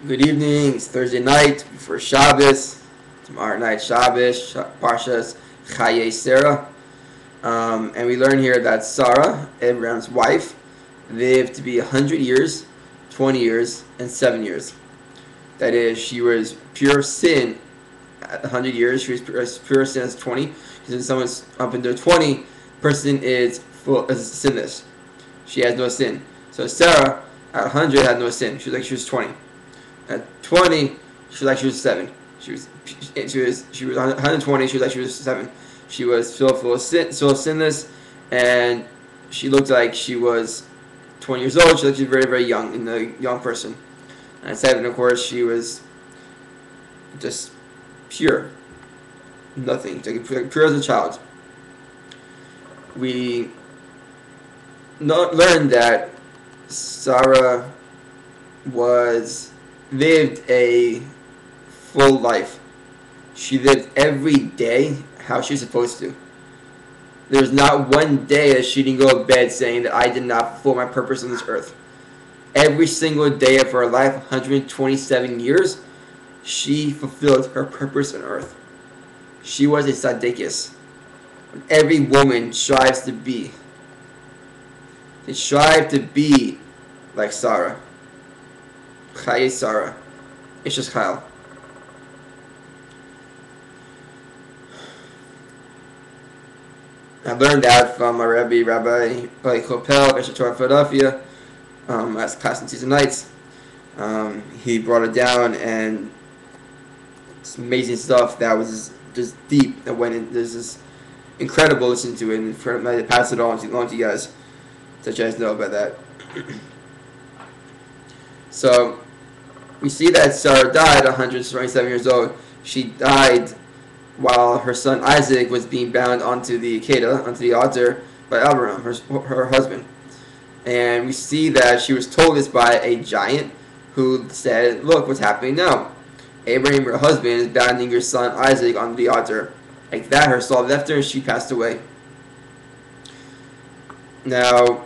Good evening. It's Thursday night before Shabbos. Tomorrow night Shabbos, Parashas Chayei Sarah. And we learn here that Sarah, Abraham's wife, lived to be 100 years, 20 years, and 7 years. That is, she was pure sin at 100 years. She was pure sin at 20. Because when someone's up into 20, person is sinless. She has no sin. So Sarah at 100 had no sin. She was like she was 20. At 20, she was like she was 7. She was 120. She was like she was 7. She was full of sinless, and she looked like she was 20 years old. She looked like she was very, very young, and a young person. And at 7, of course, she was just pure, nothing, like pure as a child. We learned that Sarah lived a full life. She lived every day how she's supposed to. There's not one day that she didn't go to bed saying that I did not fulfill my purpose on this earth. Every single day of her life, 127 years, she fulfilled her purpose on earth. She was a tzaddikus. Every woman strives to be. They strive to be like Sarah. Chayei Sarah. It's just Chayil. I learned that from my Rabbi Kopel, Bishop Torah Philadelphia, as class on Tuesday nights. He brought it down, and it's amazing stuff that was just deep. That went in. This is incredible. Listen to it, and I pass it on to you guys, so you guys know about that. So we see that Sarah died 127 years old. She died while her son Isaac was being bound onto the Akedah, onto the altar, by Abraham, her husband. And we see that she was told this by a giant who said, "Look what's happening now. Abraham, your husband, is bounding your son Isaac onto the altar." Like that, her soul left her and she passed away. Now,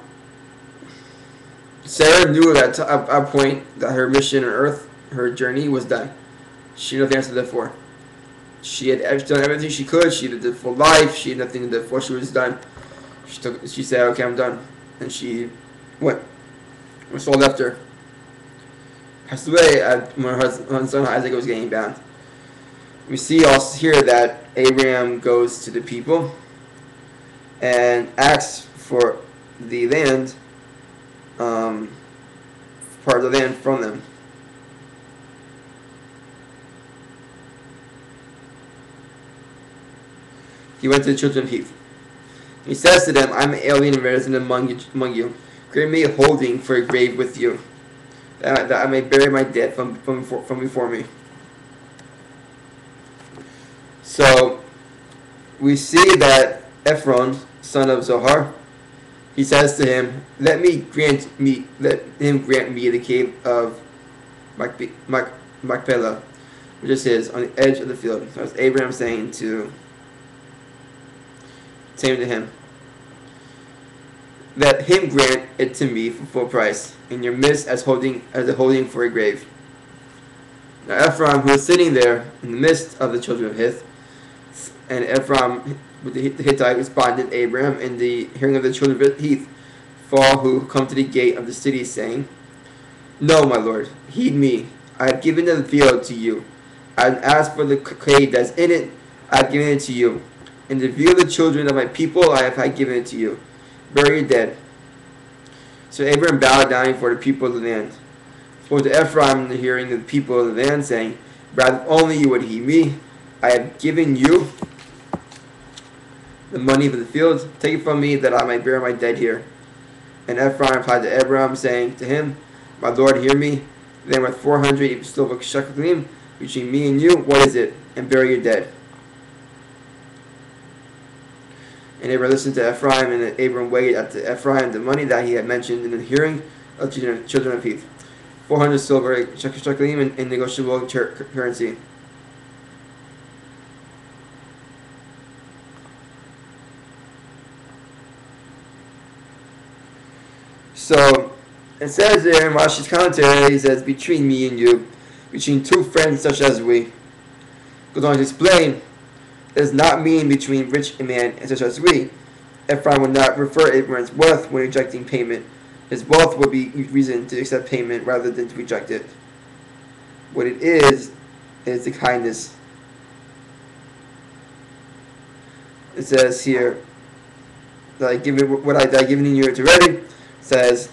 Sarah knew at a point that her mission on earth, her journey, was done. She had nothing else to live for. She had done everything she could. She lived a full life. She had nothing to live for. She was done. She said, "Okay, I'm done," and she went. Her soul left her. Passed away when her son Isaac was getting bound. We see also here that Abraham goes to the people and asks for the land, part of the land from them. He went to the children of Heath. He says to them, "I'm an alien and resident among you. Grant me a holding for a grave with you, that I may bury my dead from before me." So we see that Ephron, son of Zohar, he says to him, let him grant me the cave of Machpelah, which is his, on the edge of the field. So it's Abraham saying to him, "Let him grant it to me for full price, in your midst as a holding for a grave." Now Ephraim, who was sitting there in the midst of the children of Hith, and Ephraim, the Hittite, responded to Abraham in the hearing of the children of Heth, who come to the gate of the city, saying, "No, my lord, heed me. I have given the field to you. I have asked for the cave that's in it. I have given it to you. In the view of the children of my people, I have given it to you. Bury your dead." So Abraham bowed down before the people of the land. Spoke to Ephraim in the hearing of the people of the land, saying, "Rather only you would heed me. I have given you the money for the field. Take it from me, that I might bury my dead here." And Ephraim replied to Abraham, saying to him, "My lord, hear me. Then with 400 silver shekels between me and you, what is it? And bury your dead." And Abraham listened to Ephraim, and Abraham weighed out to Ephraim the money that he had mentioned in the hearing of the children of Heth, 400 silver shekels in negotiable currency. So it says there in Rashi's commentary, he says, "Between me and you, between two friends such as we. Goes on to explain, it does not mean between rich man and such as we. Ephraim would not refer Abraham's wealth when rejecting payment. His wealth would be reason to accept payment rather than to reject it. What it is the kindness. It says here that I give given in you already. It says,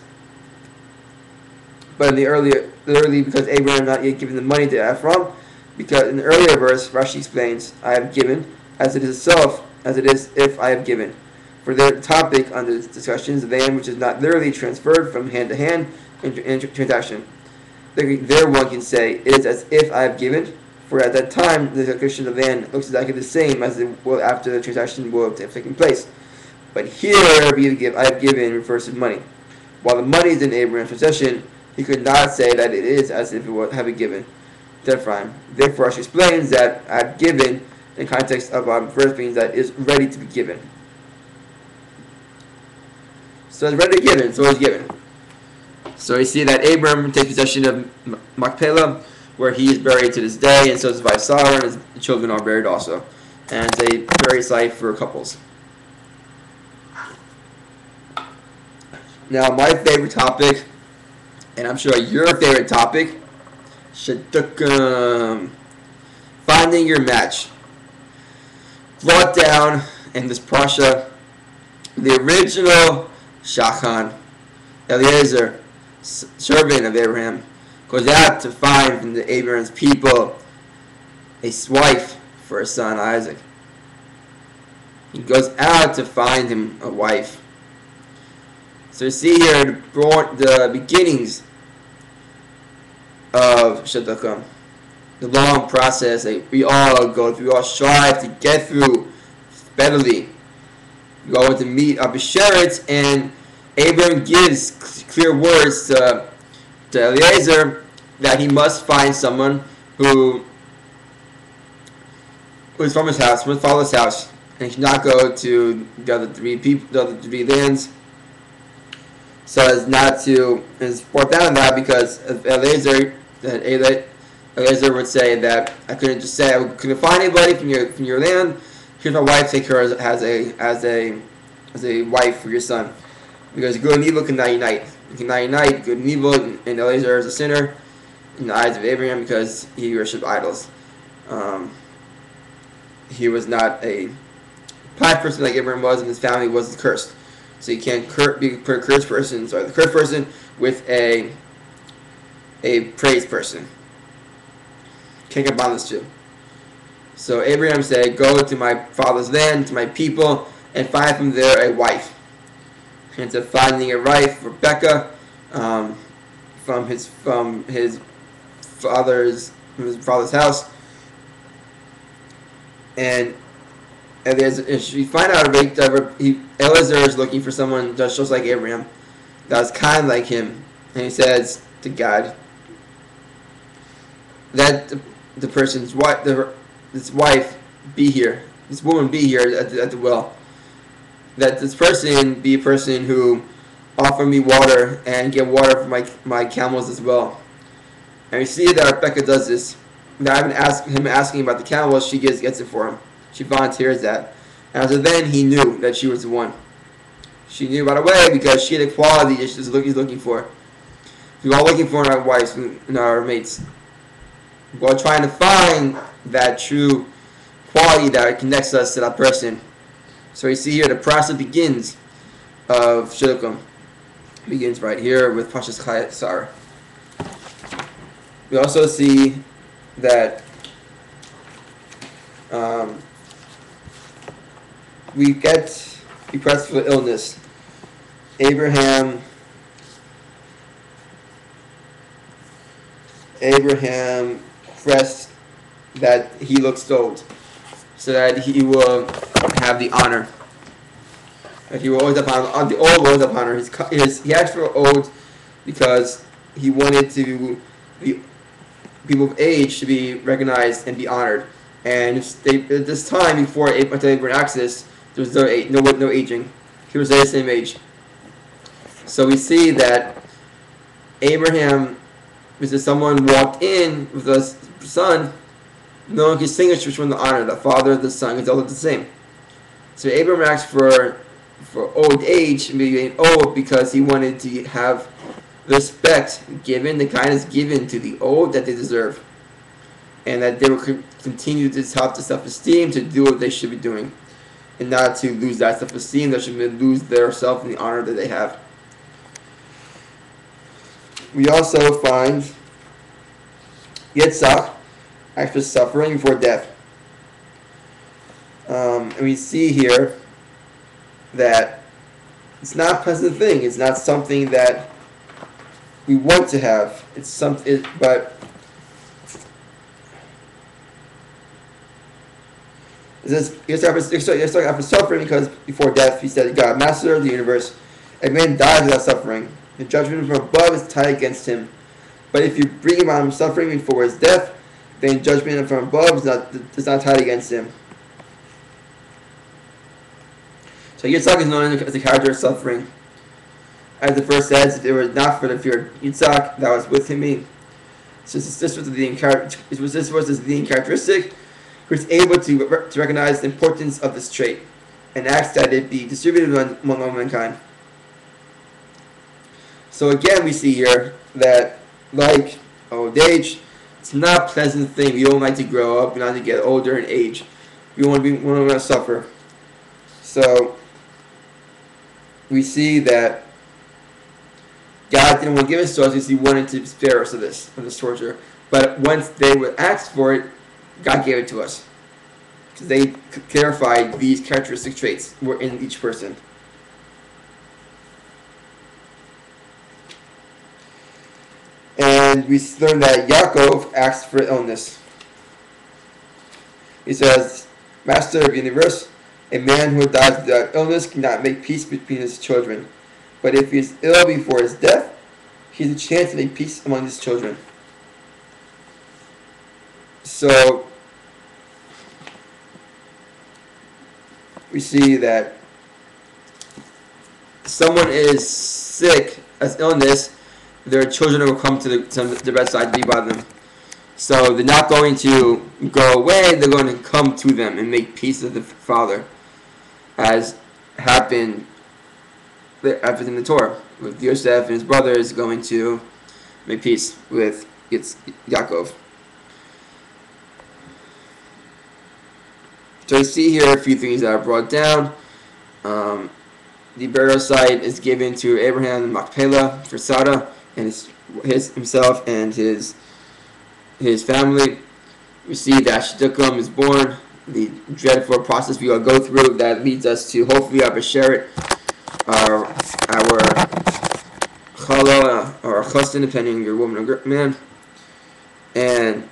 but in the early because Abraham had not yet given the money to Ephraim, because in the earlier verse Rashi explains, I have given as it is itself, as it is if I have given. For their topic under this discussion is the land which is not literally transferred from hand to hand in transaction. There one can say, it is as if I have given, for at that time the declaration of land looks exactly the same as it will after the transaction will have taken place. But here, I have given refers to money. While the money is in Abraham's possession, he could not say that it is as if it would have been given to Ephraim. Therefore, she explains that I have given in context of verse means that it is ready to be given. So it's ready to be given, so it's given. So we see that Abram takes possession of Machpelah, where he is buried to this day, and so his wife Sarah and his children are buried also. And it's a burial site for couples. Now, my favorite topic, and I'm sure your favorite topic, Shidduchim, finding your match. Brought down in this Parasha, the original Shachan, Eliezer, servant of Abraham, goes out to find from the Abraham's people a wife for his son Isaac. He goes out to find him a wife. So you see here the beginnings of Shidduchim, the long process that we all go through, we all strive to get through steadily. We go to meet Abisheret, and Abraham gives clear words to Eliezer that he must find someone who is from his house, from his father's house, and he should not go to the other three lands, so as not to support down on that, because Eliezer would say that I couldn't just say I couldn't find anybody from your land. Here's my wife, take her as a wife for your son, because good and evil cannot unite. You cannot unite good and evil, and Eliezer is a sinner in the eyes of Abraham because he worshipped idols. He was not a pious person like Abraham was, and his family was cursed. So you can't put a cursed person, the cursed person with a praised person. Can't combine those two. So Abraham said, go to my father's land, to my people, and find from there a wife. And so finding a wife, Rebecca, from his father's house. And we find out Eliezer is looking for someone just like Abraham, that's kind of like him. And he says to God that the person's wife, this wife, be here. This woman be here at the well. That this person be a person who offer me water and get water for my camels as well. And we see that Rebecca does this. Without him asking about the camels, she gets it for him. She volunteers that. And so then he knew that she was the one. She knew right away because she had a quality he's looking for. We're all looking for in our wives and our mates. We're all trying to find that true quality that connects us to that person. So you see here the process begins of Shidduchim. Begins right here with Parashas Chayei. We also see that we get depressed for illness. Abraham pressed that he looks old, so that he will have the honor. That he will always have honor. The old will always have honor. He asked for old because he wanted to be people of age to be recognized and be honored. And at this time before Abraham access, there was no aging. He was at the same age. So we see that Abraham Because if someone walked in with a son, no one can distinguish which one to honor, the father, the son, because all look the same. So Abraham asked for old age, maybe old, because he wanted to have respect given, the kindness given to the old that they deserve, and that they will continue to have the self-esteem to do what they should be doing, and not to lose that self-esteem. They should lose their self and the honor that they have. We also find Yitzhak after suffering before death. And we see here that it's not a pleasant thing. It's not something that we want to have. It's something, but it says Yitzhak after suffering, because before death he said, "God, Master of the universe, a man dies without suffering. The judgment from above is tied against him. But if you bring him on suffering before his death, then judgment from above is not tied against him." So Yitzhak is known as the character of suffering. As the verse says, if it were not for the fear of Yitzhak that was with him, since this was the leading characteristic, he was able to recognize the importance of this trait and ask that it be distributed among all mankind. So again, we see here that, like old age, it's not a pleasant thing. We don't like to grow up. We don't like to get older in age. We don't want to suffer. So we see that God didn't want to give us to us because He wanted to spare us of this torture. But once they would ask for it, God gave it to us, because they clarified these characteristic traits were in each person. And we learn that Yaakov asked for illness. He says, "Master of the universe, a man who dies without illness cannot make peace between his children. But if he is ill before his death, he has a chance to make peace among his children." So we see that someone is sick as illness, their children will come to the bedside to be by them. So they're not going to go away, they're going to come to them and make peace with the father, as happened in the Torah, with Yosef and his brothers going to make peace with Yaakov. So you see here a few things that are brought down. The burial site is given to Abraham and Machpelah for Sarah and himself and his family. We see that Shidduchim is born, the dreadful process we all go through that leads us to hopefully our Besheret, our Chala, or Chassan, depending on your woman or man. And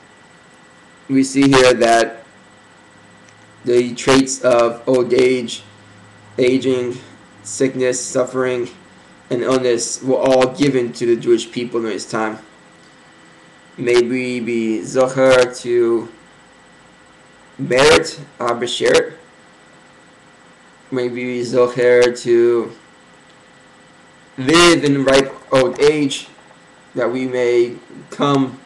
we see here that the traits of old age, aging, sickness, suffering, and illness were all given to the Jewish people in his time. May we be zocher to merit our besheret. May we be zocher to live in ripe old age, that we may come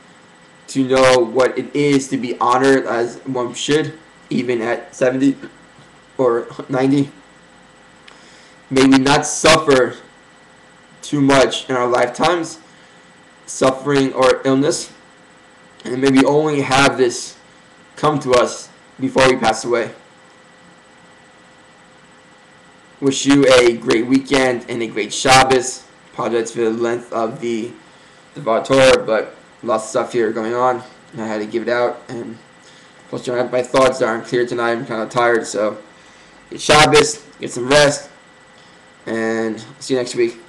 to know what it is to be honored as one should, even at 70 or 90. May we not suffer too much in our lifetimes, suffering or illness, and may we only have this come to us before we pass away. Wish you a great weekend and a great Shabbos. Apologize for the length of the Torah, but lots of stuff here going on, and I had to give it out. And plus, my thoughts aren't clear tonight. I'm kind of tired, so get Shabbos, get some rest, and see you next week.